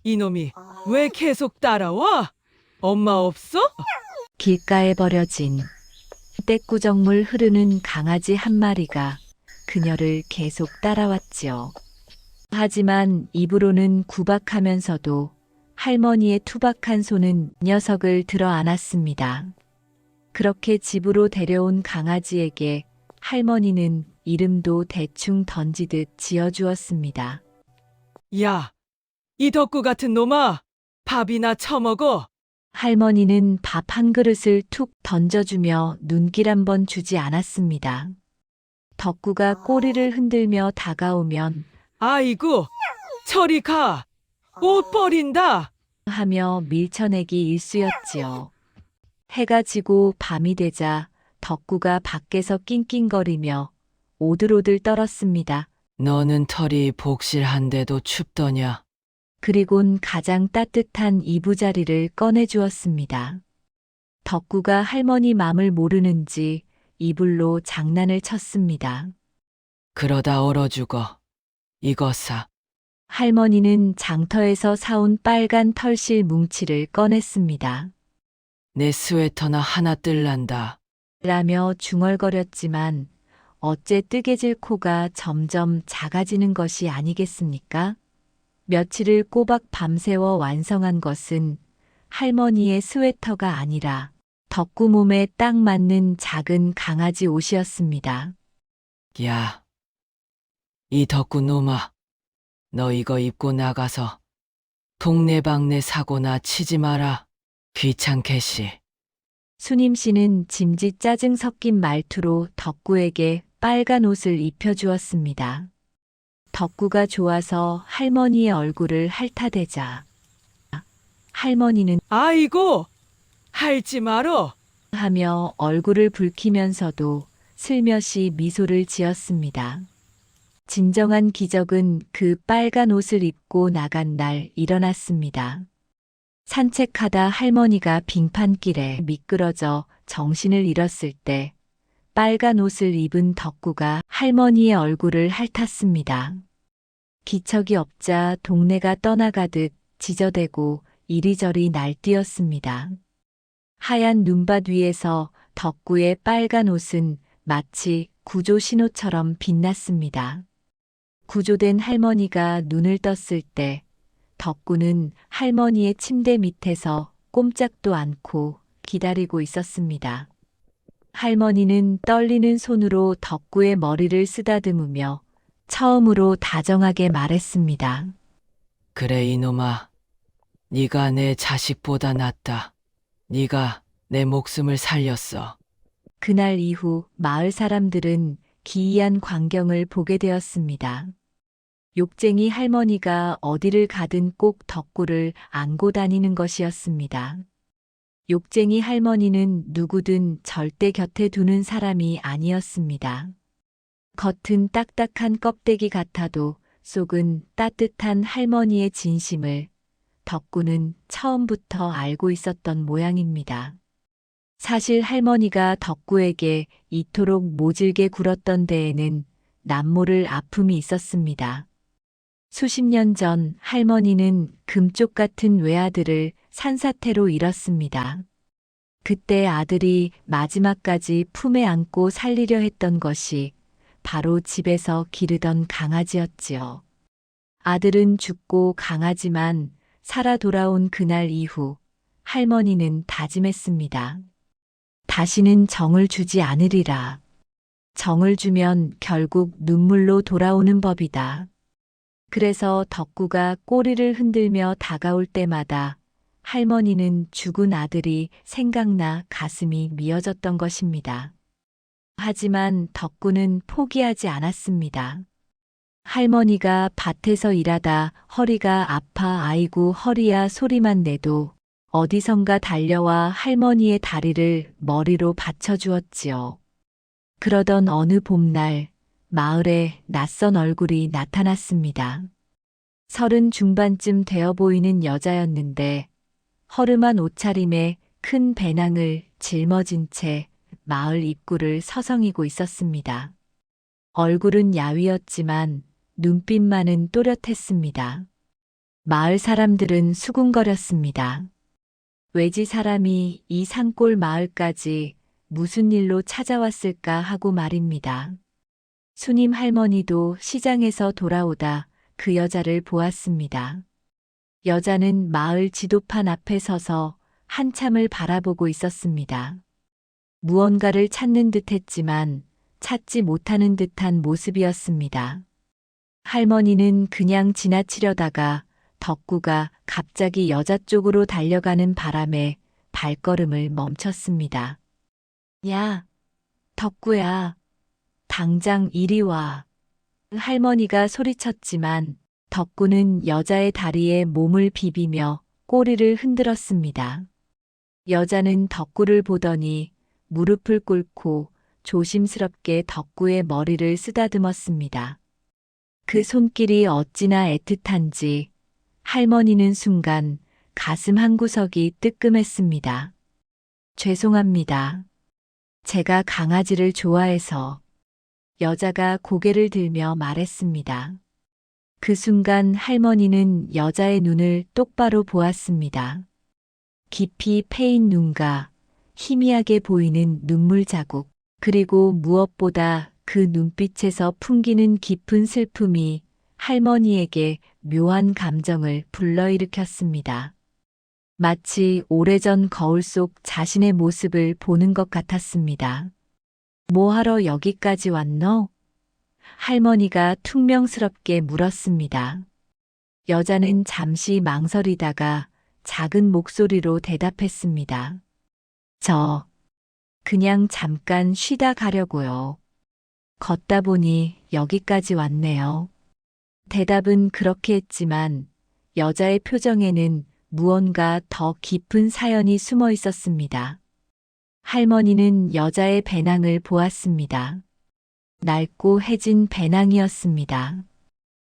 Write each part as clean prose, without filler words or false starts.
이놈이 왜 계속 따라와? 엄마 없어? 길가에 버려진 떼꾸정물 흐르는 강아지 한 마리가 그녀를 계속 따라왔지요. 하지만 입으로는 구박하면서도 할머니의 투박한 손은 녀석을 들어 안았습니다. 그렇게 집으로 데려온 강아지에게 할머니는 이름도 대충 던지듯 지어주었습니다. 야, 이 덕구 같은 놈아, 밥이나 처먹어. 할머니는 밥 한 그릇을 툭 던져주며 눈길 한 번 주지 않았습니다. 덕구가 꼬리를 흔들며 다가오면 아이고, 저리 가. 옷 버린다. 하며 밀쳐내기 일쑤였지요. 해가 지고 밤이 되자 덕구가 밖에서 낑낑거리며 오들오들 떨었습니다. 너는 털이 복실한데도 춥더냐? 그리곤 가장 따뜻한 이부자리를 꺼내주었습니다. 덕구가 할머니 맘을 모르는지 이불로 장난을 쳤습니다. 그러다 얼어 죽어. 이거사. 할머니는 장터에서 사온 빨간 털실 뭉치를 꺼냈습니다. 내 스웨터나 하나 뜰란다. 라며 중얼거렸지만 어째 뜨개질 코가 점점 작아지는 것이 아니겠습니까? 며칠을 꼬박 밤새워 완성한 것은 할머니의 스웨터가 아니라 덕구 몸에 딱 맞는 작은 강아지 옷이었습니다. 야, 이 덕구 놈아. 너 이거 입고 나가서 동네방네 사고나 치지 마라. 귀찮게시. 수님 씨는 짐짓 짜증 섞인 말투로 덕구에게 빨간 옷을 입혀주었습니다. 덕구가 좋아서 할머니의 얼굴을 핥아대자 할머니는 아이고, 할지 말어. 하며 얼굴을 붉히면서도 슬며시 미소를 지었습니다. 진정한 기적은 그 빨간 옷을 입고 나간 날 일어났습니다. 산책하다 할머니가 빙판길에 미끄러져 정신을 잃었을 때 빨간 옷을 입은 덕구가 할머니의 얼굴을 핥았습니다. 기척이 없자 동네가 떠나가듯 지저대고 이리저리 날뛰었습니다. 하얀 눈밭 위에서 덕구의 빨간 옷은 마치 구조 신호처럼 빛났습니다. 구조된 할머니가 눈을 떴을 때 덕구는 할머니의 침대 밑에서 꼼짝도 않고 기다리고 있었습니다. 할머니는 떨리는 손으로 덕구의 머리를 쓰다듬으며 처음으로 다정하게 말했습니다. 그래 이놈아. 네가 내 자식보다 낫다. 네가 내 목숨을 살렸어. 그날 이후 마을 사람들은 기이한 광경을 보게 되었습니다. 욕쟁이 할머니가 어디를 가든 꼭 덕구를 안고 다니는 것이었습니다. 욕쟁이 할머니는 누구든 절대 곁에 두는 사람이 아니었습니다. 겉은 딱딱한 껍데기 같아도 속은 따뜻한 할머니의 진심을 덕구는 처음부터 알고 있었던 모양입니다. 사실 할머니가 덕구에게 이토록 모질게 굴었던 데에는 남모를 아픔이 있었습니다. 수십 년 전 할머니는 금쪽 같은 외아들을 산사태로 잃었습니다. 그때 아들이 마지막까지 품에 안고 살리려 했던 것이 바로 집에서 기르던 강아지였지요. 아들은 죽고 강아지만 살아 돌아온 그날 이후 할머니는 다짐했습니다. 다시는 정을 주지 않으리라. 정을 주면 결국 눈물로 돌아오는 법이다. 그래서 덕구가 꼬리를 흔들며 다가올 때마다 할머니는 죽은 아들이 생각나 가슴이 미어졌던 것입니다. 하지만 덕구는 포기하지 않았습니다. 할머니가 밭에서 일하다 허리가 아파 아이고 허리야 소리만 내도 어디선가 달려와 할머니의 다리를 머리로 받쳐주었지요. 그러던 어느 봄날 마을에 낯선 얼굴이 나타났습니다. 30 중반쯤 되어 보이는 여자였는데 허름한 옷차림에 큰 배낭을 짊어진 채 마을 입구를 서성이고 있었습니다. 얼굴은 야위었지만 눈빛만은 또렷했습니다. 마을 사람들은 수군거렸습니다. 외지 사람이 이 산골 마을까지 무슨 일로 찾아왔을까 하고 말입니다. 수님 할머니도 시장에서 돌아오다 그 여자를 보았습니다. 여자는 마을 지도판 앞에 서서 한참을 바라보고 있었습니다. 무언가를 찾는 듯 했지만 찾지 못하는 듯한 모습이었습니다. 할머니는 그냥 지나치려다가 덕구가 갑자기 여자 쪽으로 달려가는 바람에 발걸음을 멈췄습니다. 야, 덕구야, 당장 이리 와. 할머니가 소리쳤지만 덕구는 여자의 다리에 몸을 비비며 꼬리를 흔들었습니다. 여자는 덕구를 보더니 무릎을 꿇고 조심스럽게 덕구의 머리를 쓰다듬었습니다. 그 손길이 어찌나 애틋한지 할머니는 순간 가슴 한구석이 뜨끔했습니다. 죄송합니다. 제가 강아지를 좋아해서. 여자가 고개를 들며 말했습니다. 그 순간 할머니는 여자의 눈을 똑바로 보았습니다. 깊이 패인 눈과 희미하게 보이는 눈물 자국, 그리고 무엇보다 그 눈빛에서 풍기는 깊은 슬픔이 할머니에게 묘한 감정을 불러일으켰습니다. 마치 오래전 거울 속 자신의 모습을 보는 것 같았습니다. 뭐하러 여기까지 왔노? 할머니가 퉁명스럽게 물었습니다. 여자는 잠시 망설이다가 작은 목소리로 대답했습니다. 저, 그냥 잠깐 쉬다 가려고요. 걷다 보니 여기까지 왔네요. 대답은 그렇게 했지만 여자의 표정에는 무언가 더 깊은 사연이 숨어 있었습니다. 할머니는 여자의 배낭을 보았습니다. 낡고 해진 배낭이었습니다.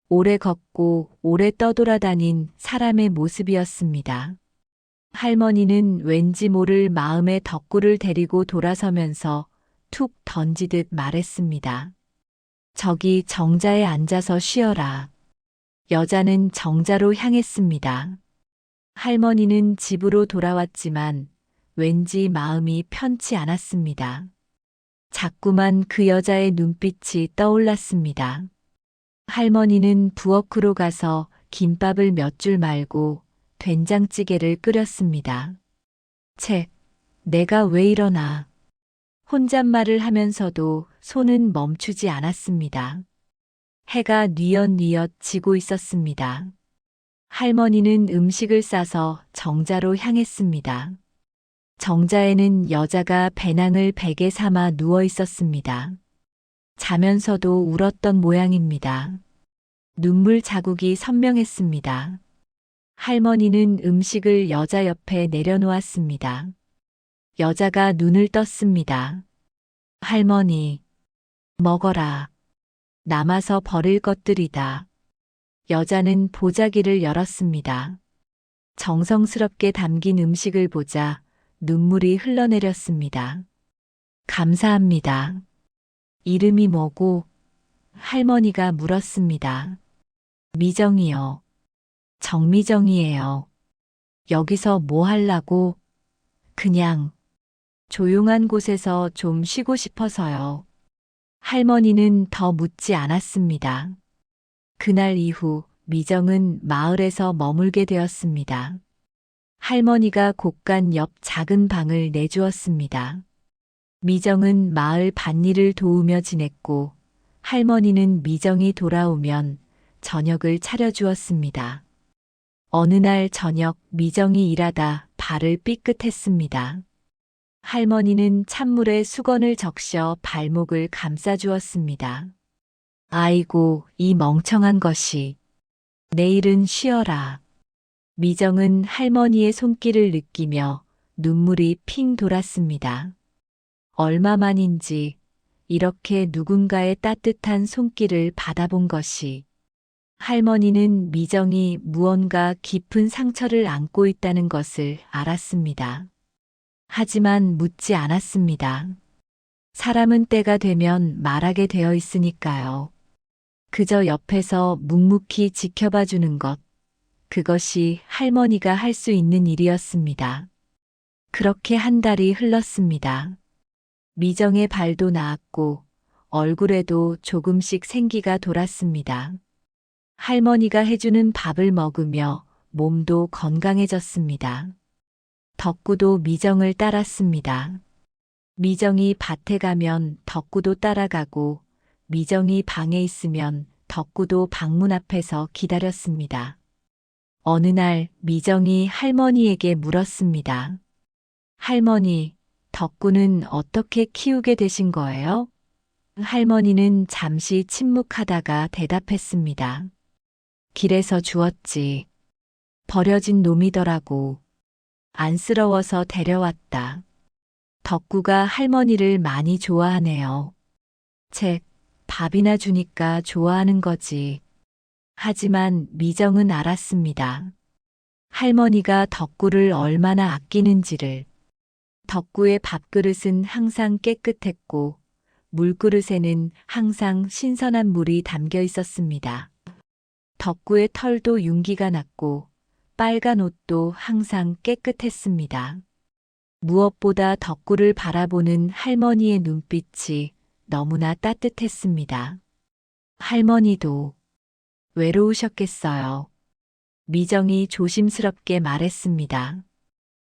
오래 걷고 오래 떠돌아다닌 사람의 모습이었습니다. 할머니는 왠지 모를 마음의 덕구를 데리고 돌아서면서 툭 던지듯 말했습니다. 저기 정자에 앉아서 쉬어라. 여자는 정자로 향했습니다. 할머니는 집으로 돌아왔지만 왠지 마음이 편치 않았습니다. 자꾸만 그 여자의 눈빛이 떠올랐습니다. 할머니는 부엌으로 가서 김밥을 몇 줄 말고 된장찌개를 끓였습니다. 책, 내가 왜 이러나. 혼잣말을 하면서도 손은 멈추지 않았습니다. 해가 뉘엿뉘엿 지고 있었습니다. 할머니는 음식을 싸서 정자로 향했습니다. 정자에는 여자가 배낭을 베개 삼아 누워 있었습니다. 자면서도 울었던 모양입니다. 눈물 자국이 선명했습니다. 할머니는 음식을 여자 옆에 내려놓았습니다. 여자가 눈을 떴습니다. 할머니, 먹어라. 남아서 버릴 것들이다. 여자는 보자기를 열었습니다. 정성스럽게 담긴 음식을 보자 눈물이 흘러내렸습니다. 감사합니다. 이름이 뭐고? 할머니가 물었습니다. 미정이요. 정미정이에요. 여기서 뭐 하려고? 그냥 조용한 곳에서 좀 쉬고 싶어서요. 할머니는 더 묻지 않았습니다. 그날 이후 미정은 마을에서 머물게 되었습니다. 할머니가 곳간 옆 작은 방을 내주었습니다. 미정은 마을 밭일을 도우며 지냈고 할머니는 미정이 돌아오면 저녁을 차려주었습니다. 어느 날 저녁 미정이 일하다 발을 삐끗했습니다. 할머니는 찬물에 수건을 적셔 발목을 감싸주었습니다. 아이고, 이 멍청한 것이. 내일은 쉬어라. 미정은 할머니의 손길을 느끼며 눈물이 핑 돌았습니다. 얼마만인지 이렇게 누군가의 따뜻한 손길을 받아본 것이. 할머니는 미정이 무언가 깊은 상처를 안고 있다는 것을 알았습니다. 하지만 묻지 않았습니다. 사람은 때가 되면 말하게 되어 있으니까요. 그저 옆에서 묵묵히 지켜봐 주는 것, 그것이 할머니가 할 수 있는 일이었습니다. 그렇게 한 달이 흘렀습니다. 미정의 발도 나았고 얼굴에도 조금씩 생기가 돌았습니다. 할머니가 해주는 밥을 먹으며 몸도 건강해졌습니다. 덕구도 미정을 따랐습니다. 미정이 밭에 가면 덕구도 따라가고 미정이 방에 있으면 덕구도 방문 앞에서 기다렸습니다. 어느 날 미정이 할머니에게 물었습니다. 할머니, 덕구는 어떻게 키우게 되신 거예요? 할머니는 잠시 침묵하다가 대답했습니다. 길에서 주웠지. 버려진 놈이더라고. 안쓰러워서 데려왔다. 덕구가 할머니를 많이 좋아하네요. 책, 밥이나 주니까 좋아하는 거지. 하지만 미정은 알았습니다. 할머니가 덕구를 얼마나 아끼는지를. 덕구의 밥그릇은 항상 깨끗했고 물그릇에는 항상 신선한 물이 담겨 있었습니다. 덕구의 털도 윤기가 났고 빨간 옷도 항상 깨끗했습니다. 무엇보다 덕구를 바라보는 할머니의 눈빛이 너무나 따뜻했습니다. 할머니도 외로우셨겠어요. 미정이 조심스럽게 말했습니다.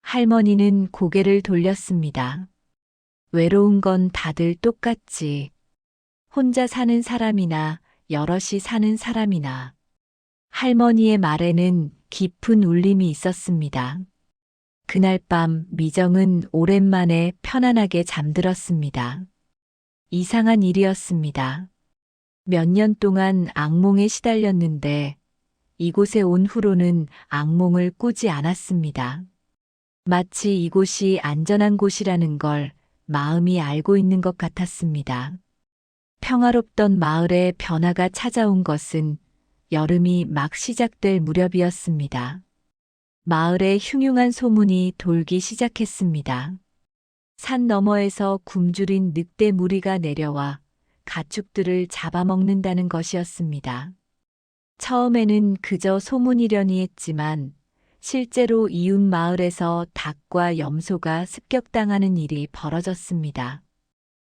할머니는 고개를 돌렸습니다. 외로운 건 다들 똑같지. 혼자 사는 사람이나 여럿이 사는 사람이나. 할머니의 말에는 깊은 울림이 있었습니다. 그날 밤 미정은 오랜만에 편안하게 잠들었습니다. 이상한 일이었습니다. 몇 년 동안 악몽에 시달렸는데 이곳에 온 후로는 악몽을 꾸지 않았습니다. 마치 이곳이 안전한 곳이라는 걸 마음이 알고 있는 것 같았습니다. 평화롭던 마을에 변화가 찾아온 것은 여름이 막 시작될 무렵이었습니다. 마을에 흉흉한 소문이 돌기 시작했습니다. 산 너머에서 굶주린 늑대 무리가 내려와 가축들을 잡아먹는다는 것이었습니다. 처음에는 그저 소문이려니 했지만 실제로 이웃 마을에서 닭과 염소가 습격당하는 일이 벌어졌습니다.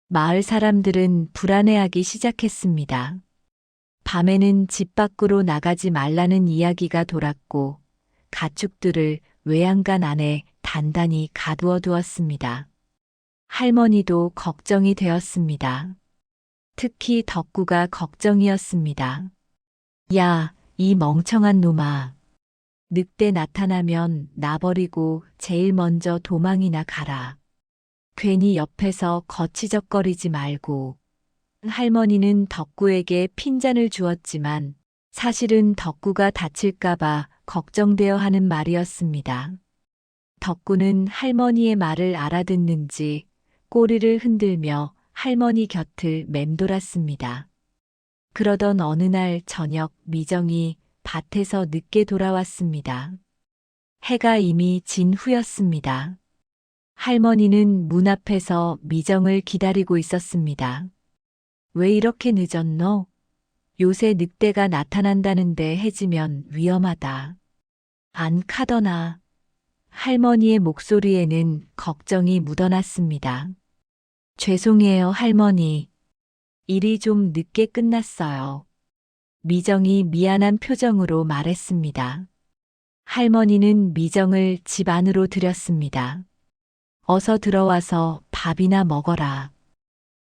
마을 사람들은 불안해하기 시작했습니다. 밤에는 집 밖으로 나가지 말라는 이야기가 돌았고 가축들을 외양간 안에 단단히 가두어 두었습니다. 할머니도 걱정이 되었습니다. 특히 덕구가 걱정이었습니다. 야, 이 멍청한 놈아. 늑대 나타나면 나버리고 제일 먼저 도망이나 가라. 괜히 옆에서 거치적거리지 말고. 할머니는 덕구에게 핀잔을 주었지만 사실은 덕구가 다칠까봐 걱정되어 하는 말이었습니다. 덕구는 할머니의 말을 알아듣는지 꼬리를 흔들며 할머니 곁을 맴돌았습니다. 그러던 어느 날 저녁 미정이 밭에서 늦게 돌아왔습니다. 해가 이미 진 후였습니다. 할머니는 문 앞에서 미정을 기다리고 있었습니다. 왜 이렇게 늦었노? 요새 늑대가 나타난다는데 해지면 위험하다. 안 카더나. 할머니의 목소리에는 걱정이 묻어났습니다. 죄송해요, 할머니. 일이 좀 늦게 끝났어요. 미정이 미안한 표정으로 말했습니다. 할머니는 미정을 집 안으로 들였습니다. 어서 들어와서 밥이나 먹어라.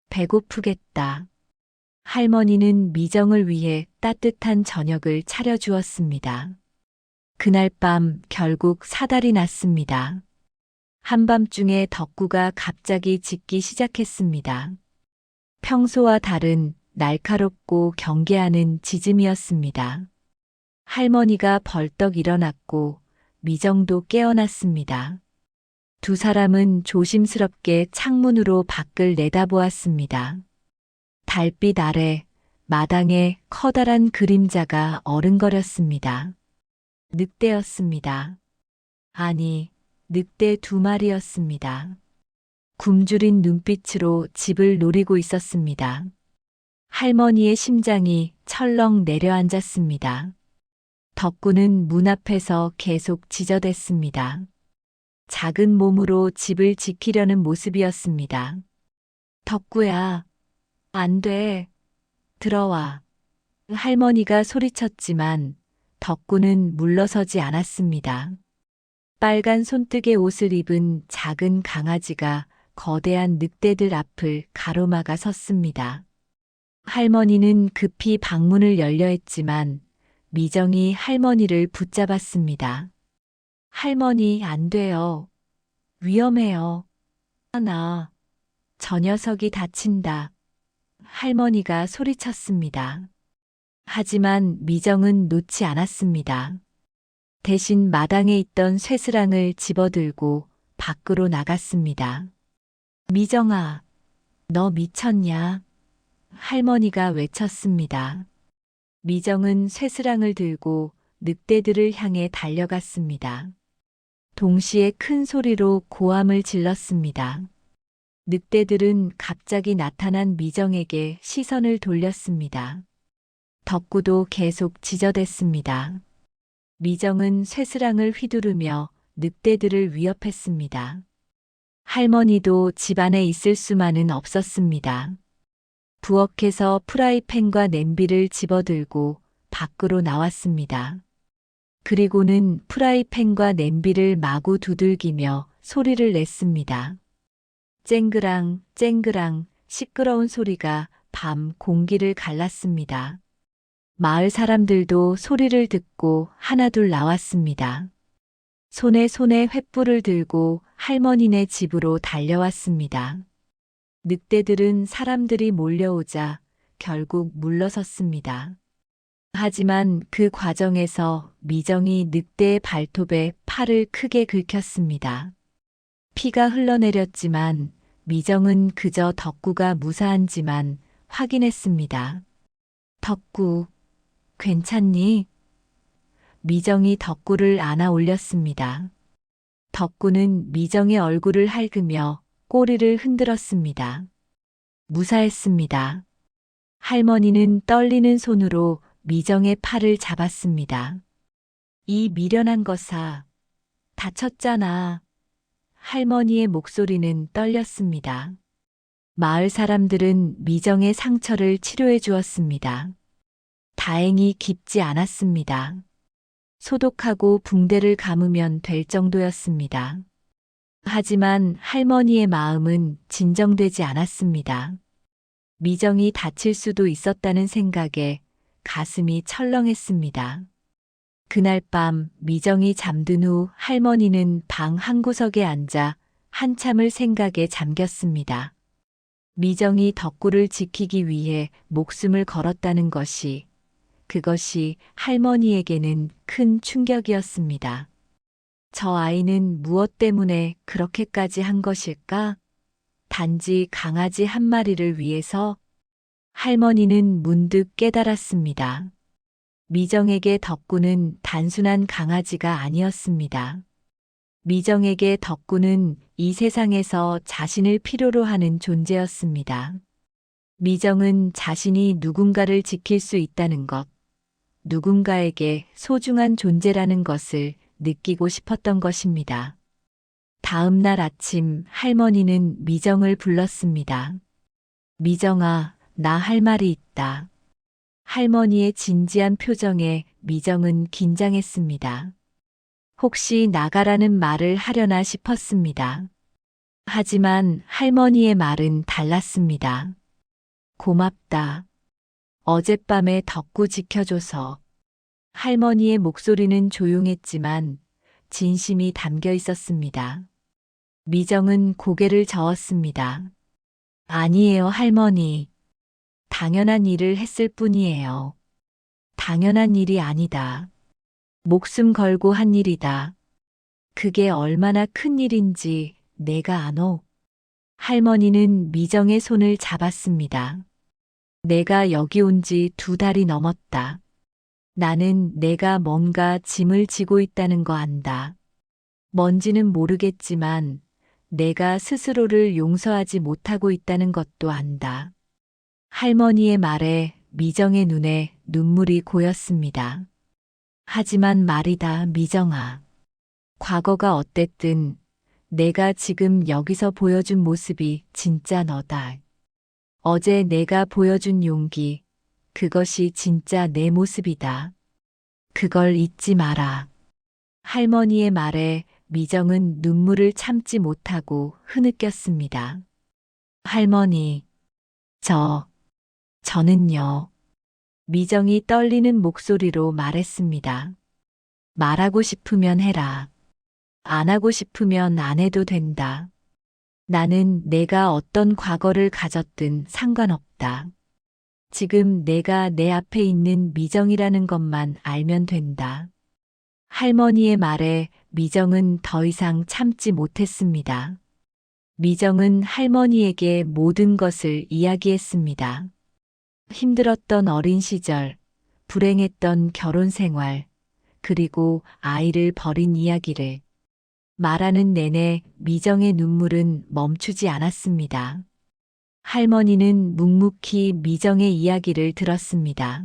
배고프겠다. 할머니는 미정을 위해 따뜻한 저녁을 차려주었습니다. 그날 밤 결국 사달이 났습니다. 한밤중에 덕구가 갑자기 짖기 시작했습니다. 평소와 다른 날카롭고 경계하는 짖음이었습니다. 할머니가 벌떡 일어났고 미정도 깨어났습니다. 두 사람은 조심스럽게 창문으로 밖을 내다보았습니다. 달빛 아래 마당에 커다란 그림자가 어른거렸습니다. 늑대였습니다. 아니, 늑대 두 마리였습니다. 굶주린 눈빛으로 집을 노리고 있었습니다. 할머니의 심장이 철렁 내려앉았습니다. 덕구는 문 앞에서 계속 지저댔습니다. 작은 몸으로 집을 지키려는 모습이었습니다. 덕구야, 안 돼. 들어와. 할머니가 소리쳤지만 덕구는 물러서지 않았습니다. 빨간 손뜨개 옷을 입은 작은 강아지가 거대한 늑대들 앞을 가로막아 섰습니다. 할머니는 급히 방문을 열려 했지만 미정이 할머니를 붙잡았습니다. 할머니, 안 돼요. 위험해요. 저 녀석이 다친다. 할머니가 소리쳤습니다. 하지만 미정은 놓지 않았습니다. 대신 마당에 있던 쇠스랑을 집어들고 밖으로 나갔습니다. 미정아, 너 미쳤냐? 할머니가 외쳤습니다. 미정은 쇠스랑을 들고 늑대들을 향해 달려갔습니다. 동시에 큰 소리로 고함을 질렀습니다. 늑대들은 갑자기 나타난 미정에게 시선을 돌렸습니다. 덕구도 계속 지저댔습니다. 미정은 쇠스랑을 휘두르며 늑대들을 위협했습니다. 할머니도 집안에 있을 수만은 없었습니다. 부엌에서 프라이팬과 냄비를 집어들고 밖으로 나왔습니다. 그리고는 프라이팬과 냄비를 마구 두들기며 소리를 냈습니다. 쨍그랑 쨍그랑 시끄러운 소리가 밤 공기를 갈랐습니다. 마을 사람들도 소리를 듣고 하나둘 나왔습니다. 손에 횃불을 들고 할머니네 집으로 달려왔습니다. 늑대들은 사람들이 몰려오자 결국 물러섰습니다. 하지만 그 과정에서 미정이 늑대의 발톱에 팔을 크게 긁혔습니다. 피가 흘러내렸지만 미정은 그저 덕구가 무사한지만 확인했습니다. 덕구, 괜찮니? 미정이 덕구를 안아 올렸습니다. 덕구는 미정의 얼굴을 핥으며 꼬리를 흔들었습니다. 무사했습니다. 할머니는 떨리는 손으로 미정의 팔을 잡았습니다. 이 미련한 것아, 다쳤잖아. 할머니의 목소리는 떨렸습니다. 마을 사람들은 미정의 상처를 치료해 주었습니다. 다행히 깊지 않았습니다. 소독하고 붕대를 감으면 될 정도였습니다. 하지만 할머니의 마음은 진정되지 않았습니다. 미정이 다칠 수도 있었다는 생각에 가슴이 철렁했습니다. 그날 밤 미정이 잠든 후 할머니는 방 한구석에 앉아 한참을 생각에 잠겼습니다. 미정이 덕구를 지키기 위해 목숨을 걸었다는 그것이 할머니에게는 큰 충격이었습니다. 저 아이는 무엇 때문에 그렇게까지 한 것일까? 단지 강아지 한 마리를 위해서? 할머니는 문득 깨달았습니다. 미정에게 덕구는 단순한 강아지가 아니었습니다. 미정에게 덕구는 이 세상에서 자신을 필요로 하는 존재였습니다. 미정은 자신이 누군가를 지킬 수 있다는 것, 누군가에게 소중한 존재라는 것을 느끼고 싶었던 것입니다. 다음 날 아침 할머니는 미정을 불렀습니다. 미정아, 나 할 말이 있다. 할머니의 진지한 표정에 미정은 긴장했습니다. 혹시 나가라는 말을 하려나 싶었습니다. 하지만 할머니의 말은 달랐습니다. 고맙다. 어젯밤에 덕구 지켜줘서. 할머니의 목소리는 조용했지만 진심이 담겨 있었습니다. 미정은 고개를 저었습니다. 아니에요, 할머니. 당연한 일을 했을 뿐이에요. 당연한 일이 아니다. 목숨 걸고 한 일이다. 그게 얼마나 큰 일인지 내가 아노. 할머니는 미정의 손을 잡았습니다. 내가 여기 온 지 2달이 넘었다. 나는 내가 뭔가 짐을 지고 있다는 거 안다. 뭔지는 모르겠지만 내가 스스로를 용서하지 못하고 있다는 것도 안다. 할머니의 말에 미정의 눈에 눈물이 고였습니다. 하지만 말이다, 미정아. 과거가 어땠든 내가 지금 여기서 보여준 모습이 진짜 너다. 어제 내가 보여준 용기, 그것이 진짜 내 모습이다. 그걸 잊지 마라. 할머니의 말에 미정은 눈물을 참지 못하고 흐느꼈습니다. 할머니, 저는요. 미정이 떨리는 목소리로 말했습니다. 말하고 싶으면 해라. 안 하고 싶으면 안 해도 된다. 나는 내가 어떤 과거를 가졌든 상관없다. 지금 내가 내 앞에 있는 미정이라는 것만 알면 된다. 할머니의 말에 미정은 더 이상 참지 못했습니다. 미정은 할머니에게 모든 것을 이야기했습니다. 힘들었던 어린 시절, 불행했던 결혼 생활, 그리고 아이를 버린 이야기를 말하는 내내 미정의 눈물은 멈추지 않았습니다. 할머니는 묵묵히 미정의 이야기를 들었습니다.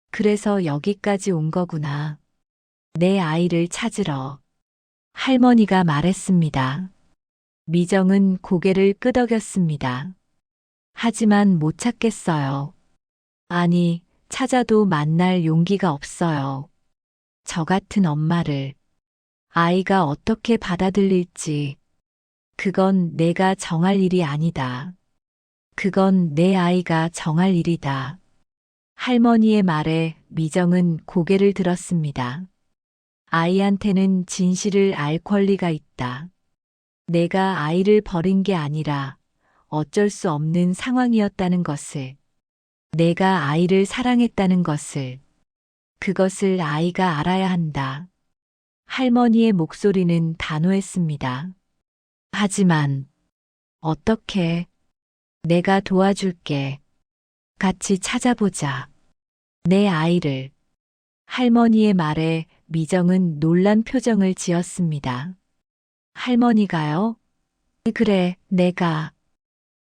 그래서 여기까지 온 거구나. 내 아이를 찾으러. 할머니가 말했습니다. 미정은 고개를 끄덕였습니다. 하지만 못 찾겠어요. 아니, 찾아도 만날 용기가 없어요. 저 같은 엄마를 아이가 어떻게 받아들일지. 그건 내가 정할 일이 아니다. 그건 내 아이가 정할 일이다. 할머니의 말에 미정은 고개를 들었습니다. 아이한테는 진실을 알 권리가 있다. 내가 아이를 버린 게 아니라 어쩔 수 없는 상황이었다는 것을, 내가 아이를 사랑했다는 것을, 그것을 아이가 알아야 한다. 할머니의 목소리는 단호했습니다. 하지만, 어떻게? 내가 도와줄게. 같이 찾아보자. 내 아이를. 할머니의 말에 미정은 놀란 표정을 지었습니다. 할머니가요? 그래,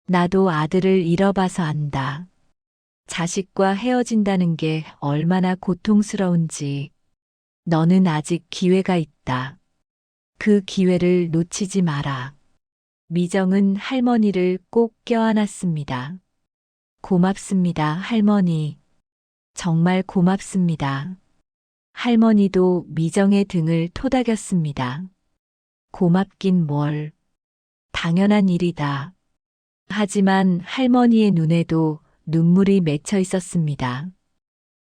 나도 아들을 잃어봐서 안다. 자식과 헤어진다는 게 얼마나 고통스러운지. 너는 아직 기회가 있다. 그 기회를 놓치지 마라. 미정은 할머니를 꼭 껴안았습니다. 고맙습니다, 할머니. 정말 고맙습니다. 할머니도 미정의 등을 토닥였습니다. 고맙긴 뭘. 당연한 일이다. 하지만 할머니의 눈에도 눈물이 맺혀 있었습니다.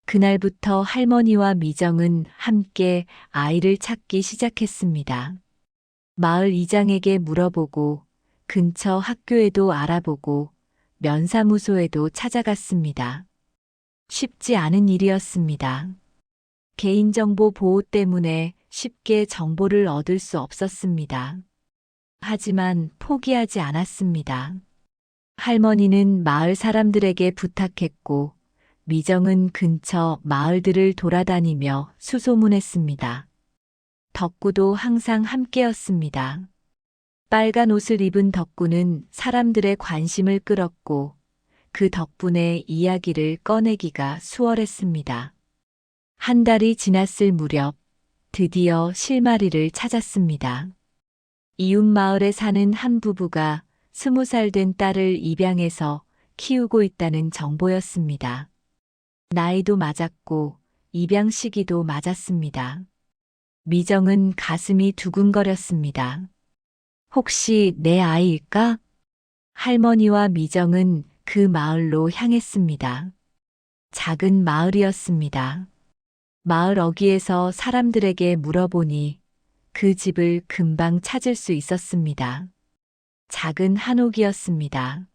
그날부터 할머니와 미정은 함께 아이를 찾기 시작했습니다. 마을 이장에게 물어보고 근처 학교에도 알아보고 면사무소에도 찾아갔습니다. 쉽지 않은 일이었습니다. 개인정보 보호 때문에 쉽게 정보를 얻을 수 없었습니다. 하지만 포기하지 않았습니다. 할머니는 마을 사람들에게 부탁했고 미정은 근처 마을들을 돌아다니며 수소문했습니다. 덕구도 항상 함께였습니다. 빨간 옷을 입은 덕구는 사람들의 관심을 끌었고 그 덕분에 이야기를 꺼내기가 수월했습니다. 한 달이 지났을 무렵 드디어 실마리를 찾았습니다. 이웃 마을에 사는 한 부부가 20살 된 딸을 입양해서 키우고 있다는 정보였습니다. 나이도 맞았고 입양 시기도 맞았습니다. 미정은 가슴이 두근거렸습니다. 혹시 내 아이일까? 할머니와 미정은 그 마을로 향했습니다. 작은 마을이었습니다. 마을 어귀에서 사람들에게 물어보니 그 집을 금방 찾을 수 있었습니다. 작은 한옥이었습니다.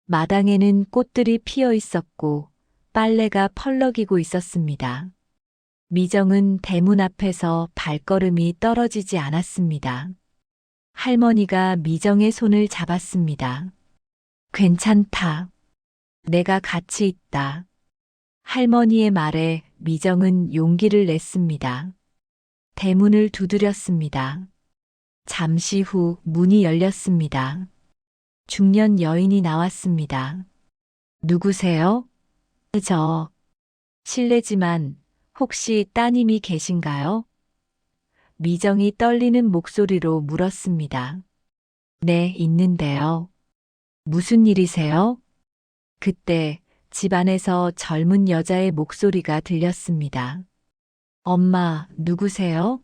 마당에는 꽃들이 피어 있었고 빨래가 펄럭이고 있었습니다. 미정은 대문 앞에서 발걸음이 떨어지지 않았습니다. 할머니가 미정의 손을 잡았습니다. 괜찮다. 내가 같이 있다. 할머니의 말에 미정은 용기를 냈습니다. 대문을 두드렸습니다. 잠시 후 문이 열렸습니다. 중년 여인이 나왔습니다. 누구세요? 실례지만 혹시 따님이 계신가요? 미정이 떨리는 목소리로 물었습니다. 네, 있는데요. 무슨 일이세요? 그때 집 안에서 젊은 여자의 목소리가 들렸습니다. 엄마, 누구세요?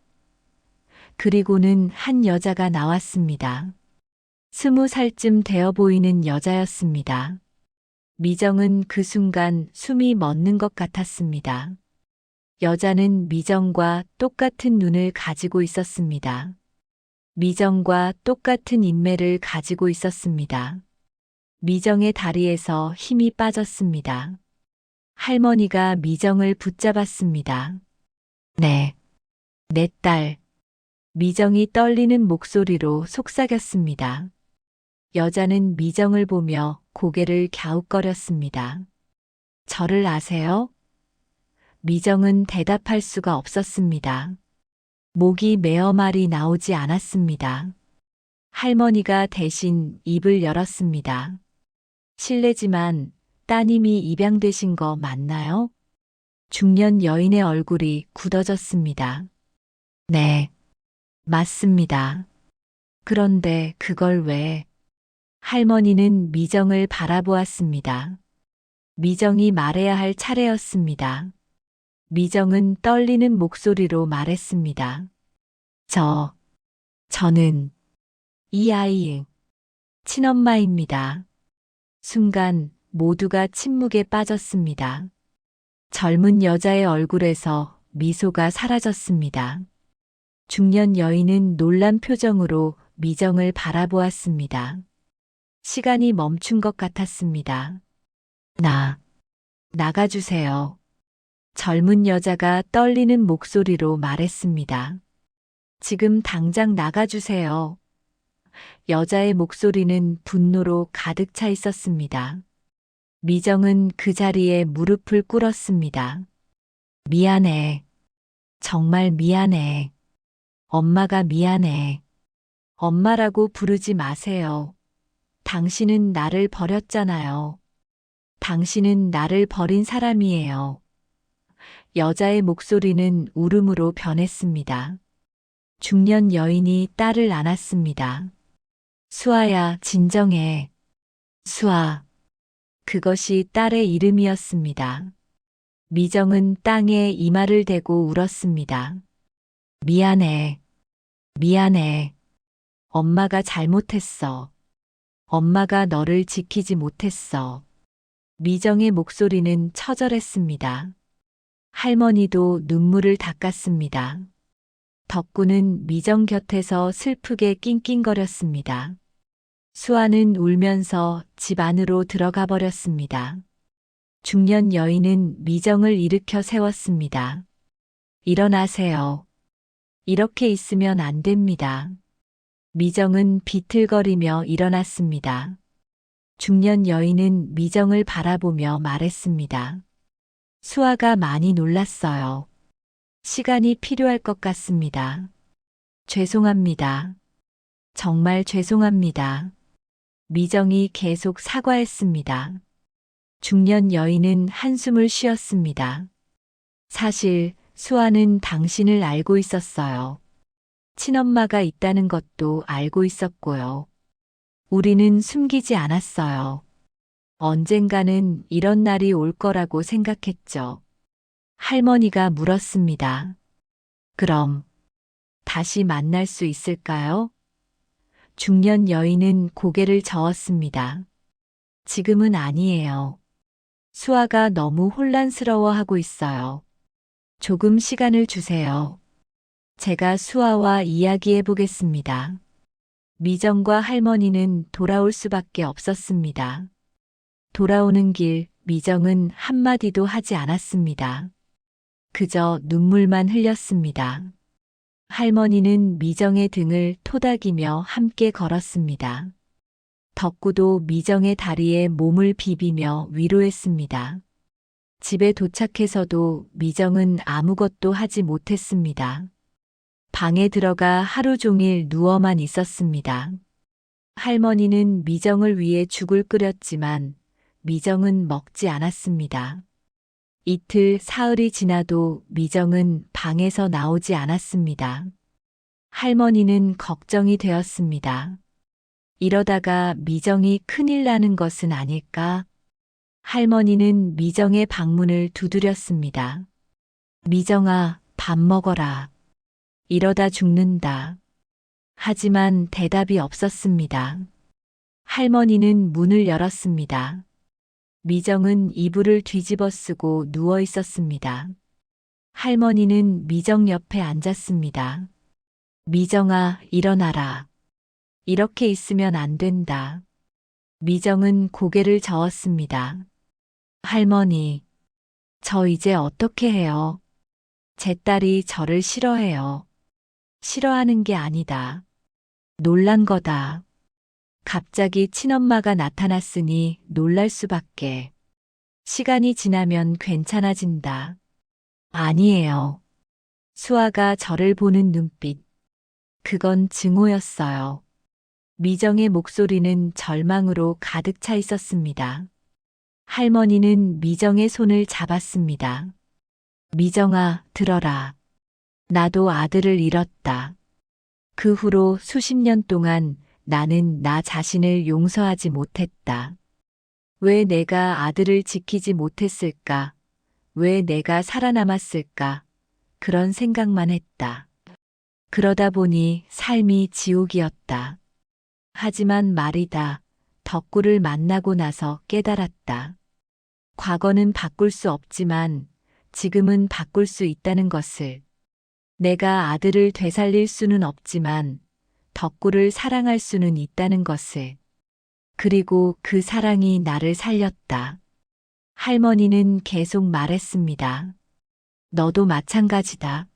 그리고는 한 여자가 나왔습니다. 20살쯤 되어 보이는 여자였습니다. 미정은 그 순간 숨이 멎는 것 같았습니다. 여자는 미정과 똑같은 눈을 가지고 있었습니다. 미정과 똑같은 인매를 가지고 있었습니다. 미정의 다리에서 힘이 빠졌습니다. 할머니가 미정을 붙잡았습니다. 네, 내 딸. 미정이 떨리는 목소리로 속삭였습니다. 여자는 미정을 보며 고개를 갸웃거렸습니다. 저를 아세요? 미정은 대답할 수가 없었습니다. 목이 메어 말이 나오지 않았습니다. 할머니가 대신 입을 열었습니다. 실례지만 따님이 입양되신 거 맞나요? 중년 여인의 얼굴이 굳어졌습니다. 네, 맞습니다. 그런데 그걸 왜? 할머니는 미정을 바라보았습니다. 미정이 말해야 할 차례였습니다. 미정은 떨리는 목소리로 말했습니다. 저는 이 아이의 친엄마입니다. 순간 모두가 침묵에 빠졌습니다. 젊은 여자의 얼굴에서 미소가 사라졌습니다. 중년 여인은 놀란 표정으로 미정을 바라보았습니다. 시간이 멈춘 것 같았습니다. 나가주세요. 젊은 여자가 떨리는 목소리로 말했습니다. 지금 당장 나가주세요. 여자의 목소리는 분노로 가득 차 있었습니다. 미정은 그 자리에 무릎을 꿇었습니다. 미안해. 정말 미안해. 엄마가 미안해. 엄마라고 부르지 마세요. 당신은 나를 버렸잖아요. 당신은 나를 버린 사람이에요. 여자의 목소리는 울음으로 변했습니다. 중년 여인이 딸을 안았습니다. 수아야, 진정해. 수아. 그것이 딸의 이름이었습니다. 미정은 땅에 이마를 대고 울었습니다. 미안해. 미안해. 엄마가 잘못했어. 엄마가 너를 지키지 못했어. 미정의 목소리는 처절했습니다. 할머니도 눈물을 닦았습니다. 덕구는 미정 곁에서 슬프게 낑낑거렸습니다. 수아는 울면서 집 안으로 들어가 버렸습니다. 중년 여인은 미정을 일으켜 세웠습니다. 일어나세요. 이렇게 있으면 안 됩니다. 미정은 비틀거리며 일어났습니다. 중년 여인은 미정을 바라보며 말했습니다. 수아가 많이 놀랐어요. 시간이 필요할 것 같습니다. 죄송합니다. 정말 죄송합니다. 미정이 계속 사과했습니다. 중년 여인은 한숨을 쉬었습니다. 사실 수아는 당신을 알고 있었어요. 친엄마가 있다는 것도 알고 있었고요. 우리는 숨기지 않았어요. 언젠가는 이런 날이 올 거라고 생각했죠. 할머니가 물었습니다. 그럼 다시 만날 수 있을까요? 중년 여인은 고개를 저었습니다. 지금은 아니에요. 수아가 너무 혼란스러워하고 있어요. 조금 시간을 주세요. 제가 수아와 이야기해 보겠습니다. 미정과 할머니는 돌아올 수밖에 없었습니다. 돌아오는 길 미정은 한마디도 하지 않았습니다. 그저 눈물만 흘렸습니다. 할머니는 미정의 등을 토닥이며 함께 걸었습니다. 덕구도 미정의 다리에 몸을 비비며 위로했습니다. 집에 도착해서도 미정은 아무것도 하지 못했습니다. 방에 들어가 하루 종일 누워만 있었습니다. 할머니는 미정을 위해 죽을 끓였지만 미정은 먹지 않았습니다. 이틀 사흘이 지나도 미정은 방에서 나오지 않았습니다. 할머니는 걱정이 되었습니다. 이러다가 미정이 큰일 나는 것은 아닐까? 할머니는 미정의 방문을 두드렸습니다. 미정아, 밥 먹어라. 이러다 죽는다. 하지만 대답이 없었습니다. 할머니는 문을 열었습니다. 미정은 이불을 뒤집어 쓰고 누워 있었습니다. 할머니는 미정 옆에 앉았습니다. 미정아, 일어나라. 이렇게 있으면 안 된다. 미정은 고개를 저었습니다. 할머니, 저 이제 어떻게 해요? 제 딸이 저를 싫어해요. 싫어하는 게 아니다. 놀란 거다. 갑자기 친엄마가 나타났으니 놀랄 수밖에. 시간이 지나면 괜찮아진다. 아니에요. 수아가 저를 보는 눈빛. 그건 증오였어요. 미정의 목소리는 절망으로 가득 차 있었습니다. 할머니는 미정의 손을 잡았습니다. 미정아, 들어라. 나도 아들을 잃었다. 그 후로 수십 년 동안 나는 나 자신을 용서하지 못했다. 왜 내가 아들을 지키지 못했을까? 왜 내가 살아남았을까? 그런 생각만 했다. 그러다 보니 삶이 지옥이었다. 하지만 말이다. 덕구를 만나고 나서 깨달았다. 과거는 바꿀 수 없지만 지금은 바꿀 수 있다는 것을. 내가 아들을 되살릴 수는 없지만 덕구를 사랑할 수는 있다는 것을. 그리고 그 사랑이 나를 살렸다. 할머니는 계속 말했습니다. 너도 마찬가지다.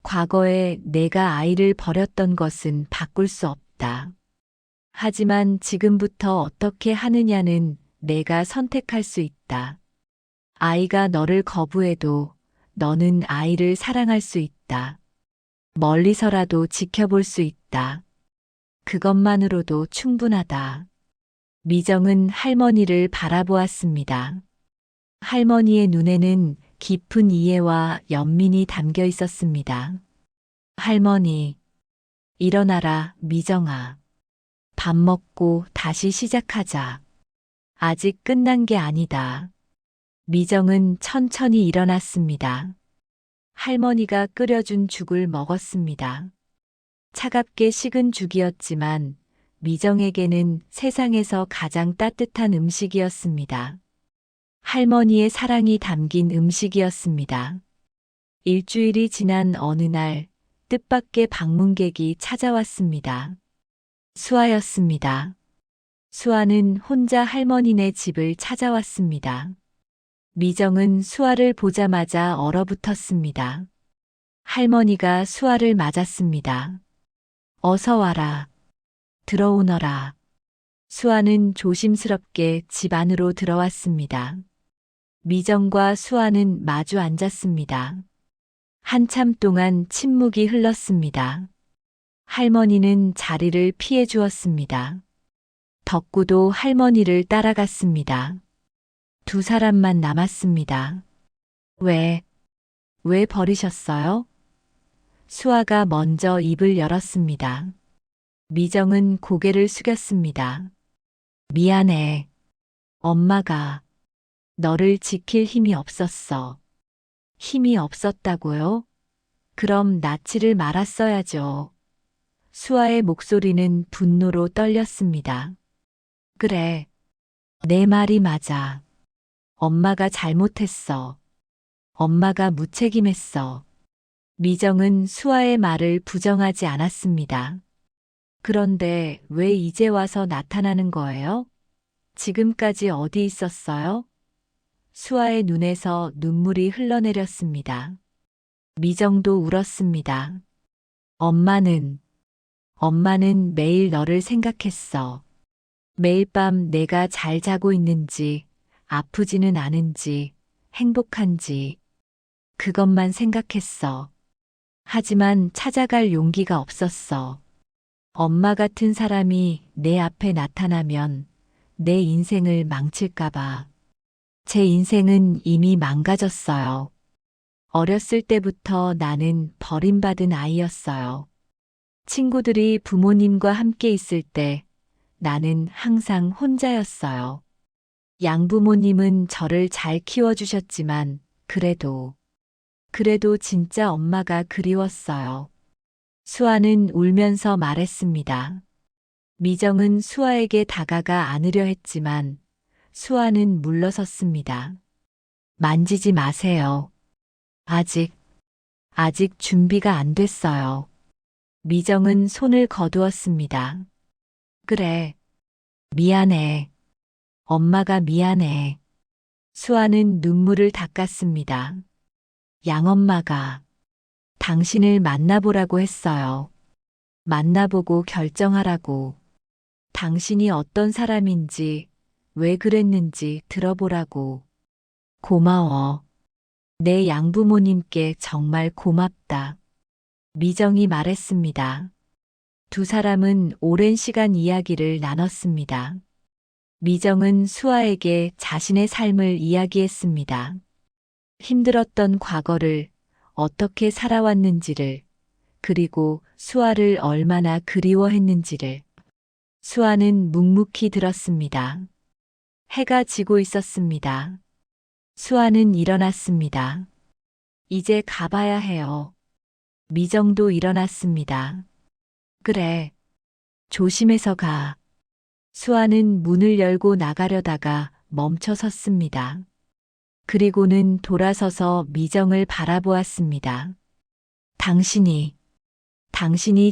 과거에 내가 아이를 버렸던 것은 바꿀 수 없다. 하지만 지금부터 어떻게 하느냐는 내가 선택할 수 있다. 아이가 너를 거부해도 너는 아이를 사랑할 수 있다. 멀리서라도 지켜볼 수 있다. 그것만으로도 충분하다. 미정은 할머니를 바라보았습니다. 할머니의 눈에는 깊은 이해와 연민이 담겨 있었습니다. 할머니, 일어나라, 미정아. 밥 먹고 다시 시작하자. 아직 끝난 게 아니다. 미정은 천천히 일어났습니다. 할머니가 끓여준 죽을 먹었습니다. 차갑게 식은 죽이었지만 미정에게는 세상에서 가장 따뜻한 음식이었습니다. 할머니의 사랑이 담긴 음식이었습니다. 일주일이 지난 어느 날 뜻밖의 방문객이 찾아왔습니다. 수아였습니다. 수아는 혼자 할머니네 집을 찾아왔습니다. 미정은 수아를 보자마자 얼어붙었습니다. 할머니가 수아를 맞았습니다. 어서 와라. 들어오너라. 수아는 조심스럽게 집 안으로 들어왔습니다. 미정과 수아는 마주 앉았습니다. 한참 동안 침묵이 흘렀습니다. 할머니는 자리를 피해 주었습니다. 덕구도 할머니를 따라갔습니다. 두 사람만 남았습니다. 왜 버리셨어요? 수아가 먼저 입을 열었습니다. 미정은 고개를 숙였습니다. 미안해. 엄마가 너를 지킬 힘이 없었어. 힘이 없었다고요? 그럼 낳지를 말았어야죠. 수아의 목소리는 분노로 떨렸습니다. 그래. 내 말이 맞아. 엄마가 잘못했어. 엄마가 무책임했어. 미정은 수아의 말을 부정하지 않았습니다. 그런데 왜 이제 와서 나타나는 거예요? 지금까지 어디 있었어요? 수아의 눈에서 눈물이 흘러내렸습니다. 미정도 울었습니다. 엄마는 매일 너를 생각했어. 매일 밤 내가 잘 자고 있는지, 아프지는 않은지, 행복한지, 그것만 생각했어. 하지만 찾아갈 용기가 없었어. 엄마 같은 사람이 내 앞에 나타나면 내 인생을 망칠까봐. 제 인생은 이미 망가졌어요. 어렸을 때부터 나는 버림받은 아이였어요. 친구들이 부모님과 함께 있을 때 나는 항상 혼자였어요. 양부모님은 저를 잘 키워주셨지만 그래도 진짜 엄마가 그리웠어요. 수아는 울면서 말했습니다. 미정은 수아에게 다가가 안으려 했지만 수아는 물러섰습니다. 만지지 마세요. 아직 준비가 안 됐어요. 미정은 손을 거두었습니다. 그래. 미안해. 엄마가 미안해. 수아는 눈물을 닦았습니다. 양엄마가 당신을 만나보라고 했어요. 만나보고 결정하라고. 당신이 어떤 사람인지, 왜 그랬는지 들어보라고. 고마워. 내 양부모님께 정말 고맙다. 미정이 말했습니다. 두 사람은 오랜 시간 이야기를 나눴습니다. 미정은 수아에게 자신의 삶을 이야기했습니다. 힘들었던 과거를, 어떻게 살아왔는지를, 그리고 수아를 얼마나 그리워했는지를. 수아는 묵묵히 들었습니다. 해가 지고 있었습니다. 수아는 일어났습니다. 이제 가봐야 해요. 미정도 일어났습니다. 그래. 조심해서 가. 수아는 문을 열고 나가려다가 멈춰 섰습니다. 그리고는 돌아서서 미정을 바라보았습니다. 당신이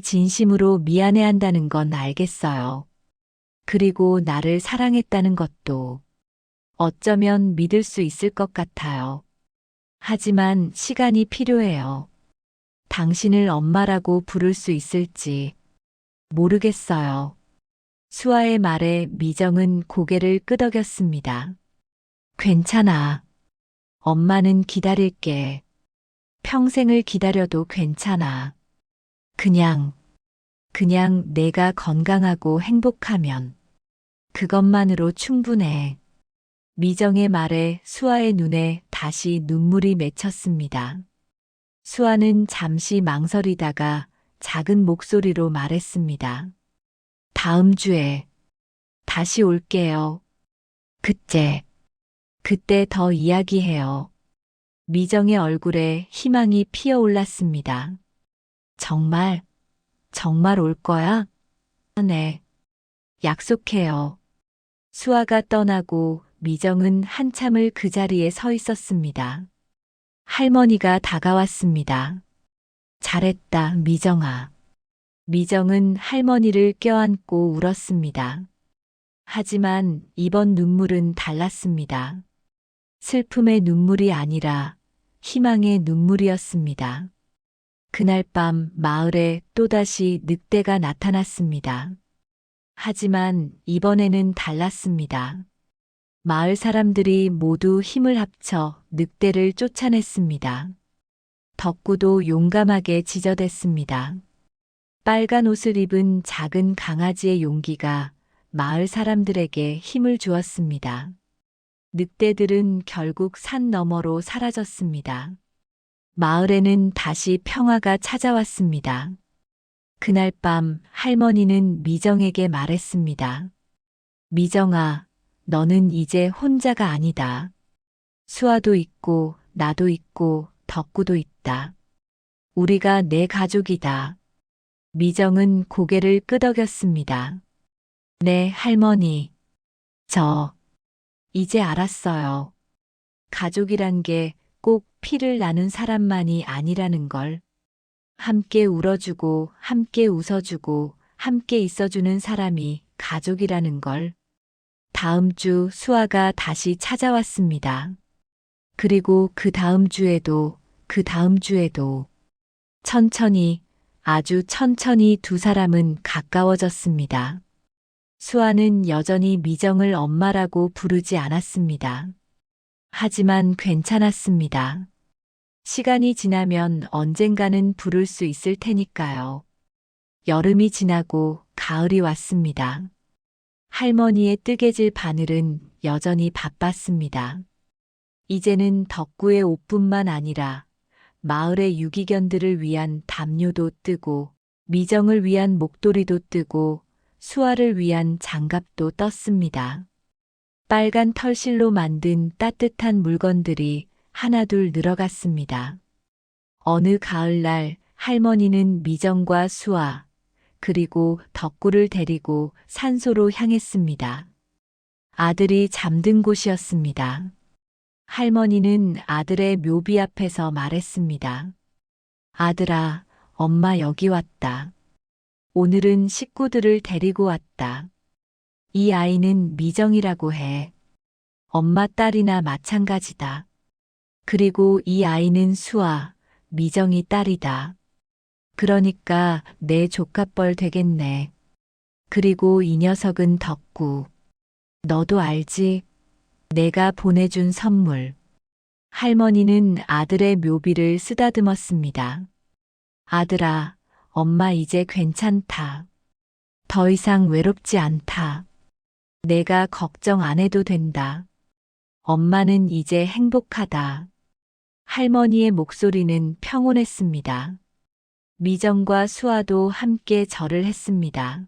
진심으로 미안해한다는 건 알겠어요. 그리고 나를 사랑했다는 것도 어쩌면 믿을 수 있을 것 같아요. 하지만 시간이 필요해요. 당신을 엄마라고 부를 수 있을지 모르겠어요. 수아의 말에 미정은 고개를 끄덕였습니다. 괜찮아. 엄마는 기다릴게. 평생을 기다려도 괜찮아. 그냥 내가 건강하고 행복하면 그것만으로 충분해. 미정의 말에 수아의 눈에 다시 눈물이 맺혔습니다. 수아는 잠시 망설이다가 작은 목소리로 말했습니다. 다음 주에 다시 올게요. 그때 더 이야기해요. 미정의 얼굴에 희망이 피어올랐습니다. 정말 올 거야? 네. 약속해요. 수아가 떠나고 미정은 한참을 그 자리에 서 있었습니다. 할머니가 다가왔습니다. 잘했다, 미정아. 미정은 할머니를 껴안고 울었습니다. 하지만 이번 눈물은 달랐습니다. 슬픔의 눈물이 아니라 희망의 눈물이었습니다. 그날 밤 마을에 또다시 늑대가 나타났습니다. 하지만 이번에는 달랐습니다. 마을 사람들이 모두 힘을 합쳐 늑대를 쫓아냈습니다. 덕구도 용감하게 지저댔습니다. 빨간 옷을 입은 작은 강아지의 용기가 마을 사람들에게 힘을 주었습니다. 늑대들은 결국 산 너머로 사라졌습니다. 마을에는 다시 평화가 찾아왔습니다. 그날 밤 할머니는 미정에게 말했습니다. 미정아, 너는 이제 혼자가 아니다. 수아도 있고, 나도 있고, 덕구도 있다. 우리가 내 가족이다. 미정은 고개를 끄덕였습니다. 네, 할머니. 이제 알았어요. 가족이란 게 꼭 피를 나눈 사람만이 아니라는 걸. 함께 울어주고, 함께 웃어주고, 함께 있어주는 사람이 가족이라는 걸. 다음 주 수아가 다시 찾아왔습니다. 그리고 그 다음 주에도, 천천히, 아주 천천히 두 사람은 가까워졌습니다. 수아는 여전히 미정을 엄마라고 부르지 않았습니다. 하지만 괜찮았습니다. 시간이 지나면 언젠가는 부를 수 있을 테니까요. 여름이 지나고 가을이 왔습니다. 할머니의 뜨개질 바늘은 여전히 바빴습니다. 이제는 덕구의 옷뿐만 아니라 마을의 유기견들을 위한 담요도 뜨고 미정을 위한 목도리도 뜨고 수아를 위한 장갑도 떴습니다. 빨간 털실로 만든 따뜻한 물건들이 하나둘 늘어갔습니다. 어느 가을날 할머니는 미정과 수아, 그리고 덕구를 데리고 산소로 향했습니다. 아들이 잠든 곳이었습니다. 할머니는 아들의 묘비 앞에서 말했습니다. 아들아, 엄마 여기 왔다. 오늘은 식구들을 데리고 왔다. 이 아이는 미정이라고 해. 엄마 딸이나 마찬가지다. 그리고 이 아이는 수아, 미정이 딸이다. 그러니까 내 조카뻘 되겠네. 그리고 이 녀석은 덕구. 너도 알지? 내가 보내준 선물. 할머니는 아들의 묘비를 쓰다듬었습니다. 아들아, 엄마 이제 괜찮다. 더 이상 외롭지 않다. 내가 걱정 안 해도 된다. 엄마는 이제 행복하다. 할머니의 목소리는 평온했습니다. 미정과 수아도 함께 절을 했습니다.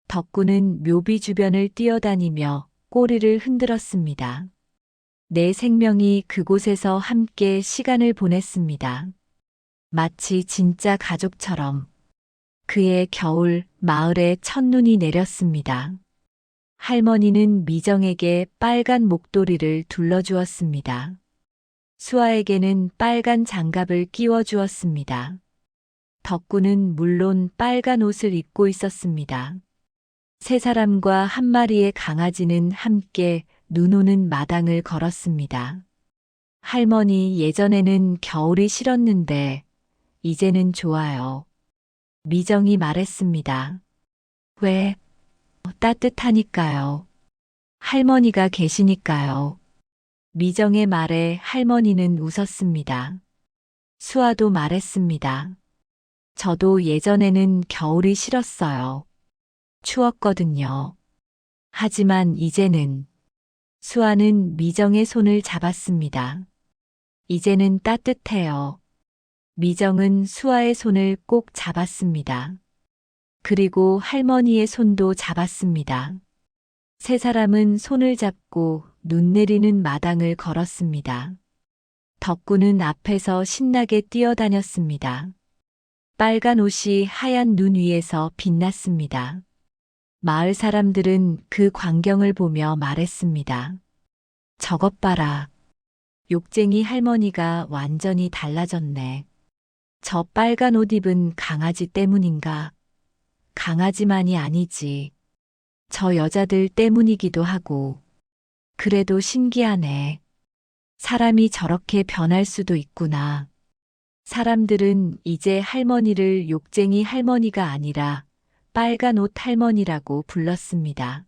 덕구는 묘비 주변을 뛰어다니며 꼬리를 흔들었습니다. 내 생명이 그곳에서 함께 시간을 보냈습니다. 마치 진짜 가족처럼. 그해 겨울 마을에 첫눈이 내렸습니다. 할머니는 미정에게 빨간 목도리를 둘러주었습니다. 수아에게는 빨간 장갑을 끼워주었습니다. 덕구는 물론 빨간 옷을 입고 있었습니다. 세 사람과 한 마리의 강아지는 함께 눈 오는 마당을 걸었습니다. 할머니, 예전에는 겨울이 싫었는데 이제는 좋아요. 미정이 말했습니다. 왜? 따뜻하니까요. 할머니가 계시니까요. 미정의 말에 할머니는 웃었습니다. 수아도 말했습니다. 저도 예전에는 겨울이 싫었어요. 추웠거든요. 하지만 이제는. 수아는 미정의 손을 잡았습니다. 이제는 따뜻해요. 미정은 수아의 손을 꼭 잡았습니다. 그리고 할머니의 손도 잡았습니다. 세 사람은 손을 잡고 눈 내리는 마당을 걸었습니다. 덕구는 앞에서 신나게 뛰어다녔습니다. 빨간 옷이 하얀 눈 위에서 빛났습니다. 마을 사람들은 그 광경을 보며 말했습니다. 저것 봐라. 욕쟁이 할머니가 완전히 달라졌네. 저 빨간 옷 입은 강아지 때문인가? 강아지만이 아니지. 저 여자들 때문이기도 하고. 그래도 신기하네. 사람이 저렇게 변할 수도 있구나. 사람들은 이제 할머니를 욕쟁이 할머니가 아니라 빨간 옷 할머니라고 불렀습니다.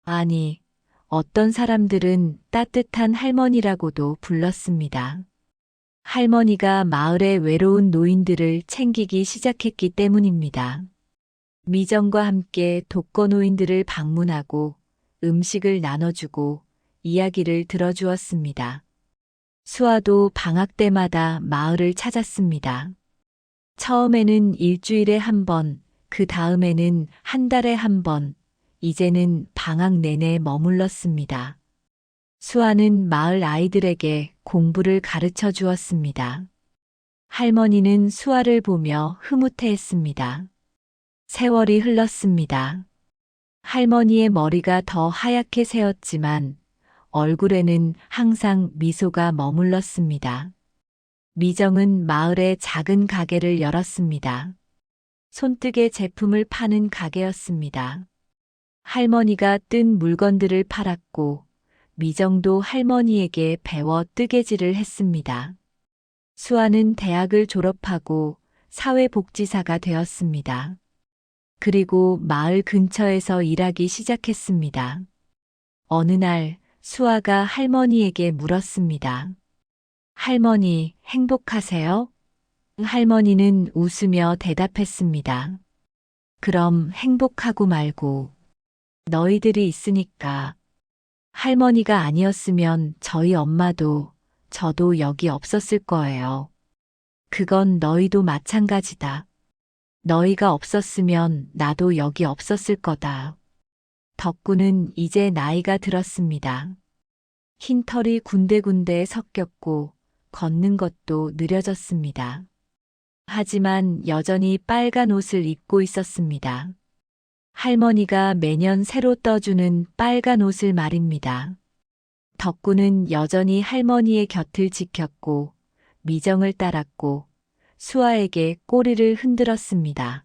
아니, 어떤 사람들은 따뜻한 할머니라고도 불렀습니다. 할머니가 마을의 외로운 노인들을 챙기기 시작했기 때문입니다. 미정과 함께 독거노인들을 방문하고 음식을 나눠주고 이야기를 들어주었습니다. 수아도 방학 때마다 마을을 찾았습니다. 처음에는 일주일에 한 번, 그 다음에는 한 달에 한 번, 이제는 방학 내내 머물렀습니다. 수아는 마을 아이들에게 공부를 가르쳐 주었습니다. 할머니는 수아를 보며 흐뭇해했습니다. 세월이 흘렀습니다. 할머니의 머리가 더 하얗게 새었지만 얼굴에는 항상 미소가 머물렀습니다. 미정은 마을에 작은 가게를 열었습니다. 손뜨개 제품을 파는 가게였습니다. 할머니가 뜬 물건들을 팔았고 미정도 할머니에게 배워 뜨개질을 했습니다. 수아는 대학을 졸업하고 사회복지사가 되었습니다. 그리고 마을 근처에서 일하기 시작했습니다. 어느 날 수아가 할머니에게 물었습니다. 할머니, 행복하세요? 할머니는 웃으며 대답했습니다. 그럼 행복하고 말고 너희들이 있으니까. 할머니가 아니었으면 저희 엄마도 저도 여기 없었을 거예요. 그건 너희도 마찬가지다. 너희가 없었으면 나도 여기 없었을 거다. 덕구는 이제 나이가 들었습니다. 흰털이 군데군데 섞였고 걷는 것도 느려졌습니다. 하지만 여전히 빨간 옷을 입고 있었습니다. 할머니가 매년 새로 떠주는 빨간 옷을 말입니다. 덕구는 여전히 할머니의 곁을 지켰고 미정을 따랐고 수아에게 꼬리를 흔들었습니다.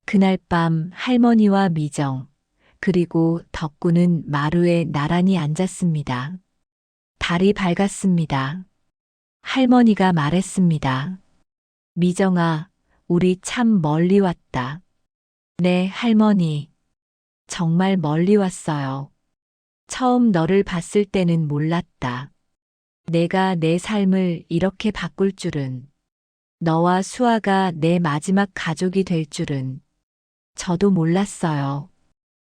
그날 밤 할머니와 미정, 그리고 덕구는 마루에 나란히 앉았습니다. 달이 밝았습니다. 할머니가 말했습니다. 미정아, 우리 참 멀리 왔다. 네, 할머니. 정말 멀리 왔어요. 처음 너를 봤을 때는 몰랐다. 내가 내 삶을 이렇게 바꿀 줄은, 너와 수아가 내 마지막 가족이 될 줄은 저도 몰랐어요.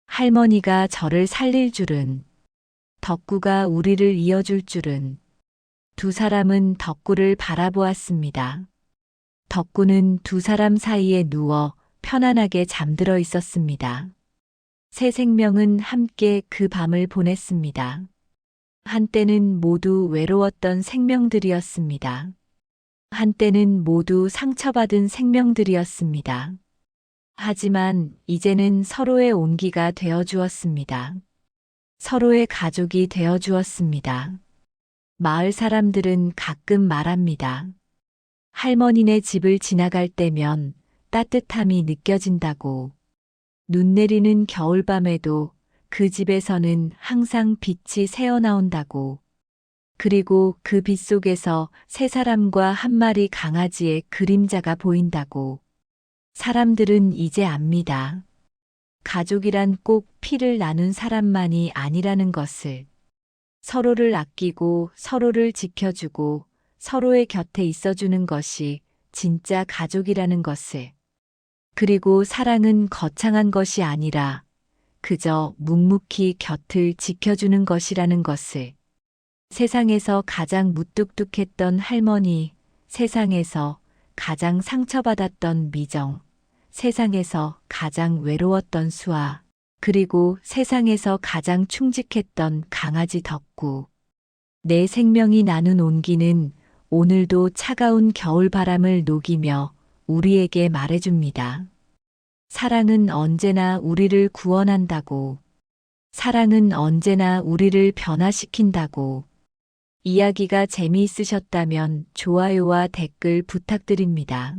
할머니가 저를 살릴 줄은, 덕구가 우리를 이어줄 줄은. 두 사람은 덕구를 바라보았습니다. 덕구는 두 사람 사이에 누워 편안하게 잠들어 있었습니다. 새 생명은 함께 그 밤을 보냈습니다. 한때는 모두 외로웠던 생명들이었습니다. 한때는 모두 상처받은 생명들이었습니다. 하지만 이제는 서로의 온기가 되어 주었습니다. 서로의 가족이 되어 주었습니다. 마을 사람들은 가끔 말합니다. 할머니네 집을 지나갈 때면 따뜻함이 느껴진다고. 눈 내리는 겨울밤에도 그 집에서는 항상 빛이 새어나온다고. 그리고 그 빛 속에서 세 사람과 한 마리 강아지의 그림자가 보인다고. 사람들은 이제 압니다. 가족이란 꼭 피를 나눈 사람만이 아니라는 것을. 서로를 아끼고 서로를 지켜주고 서로의 곁에 있어주는 것이 진짜 가족이라는 것을. 그리고 사랑은 거창한 것이 아니라 그저 묵묵히 곁을 지켜주는 것이라는 것을. 세상에서 가장 무뚝뚝했던 할머니, 세상에서 가장 상처받았던 미정, 세상에서 가장 외로웠던 수아, 그리고 세상에서 가장 충직했던 강아지 덕구. 내 생명이 나눈 온기는 오늘도 차가운 겨울바람을 녹이며 우리에게 말해줍니다. 사랑은 언제나 우리를 구원한다고. 사랑은 언제나 우리를 변화시킨다고. 이야기가 재미있으셨다면 좋아요와 댓글 부탁드립니다.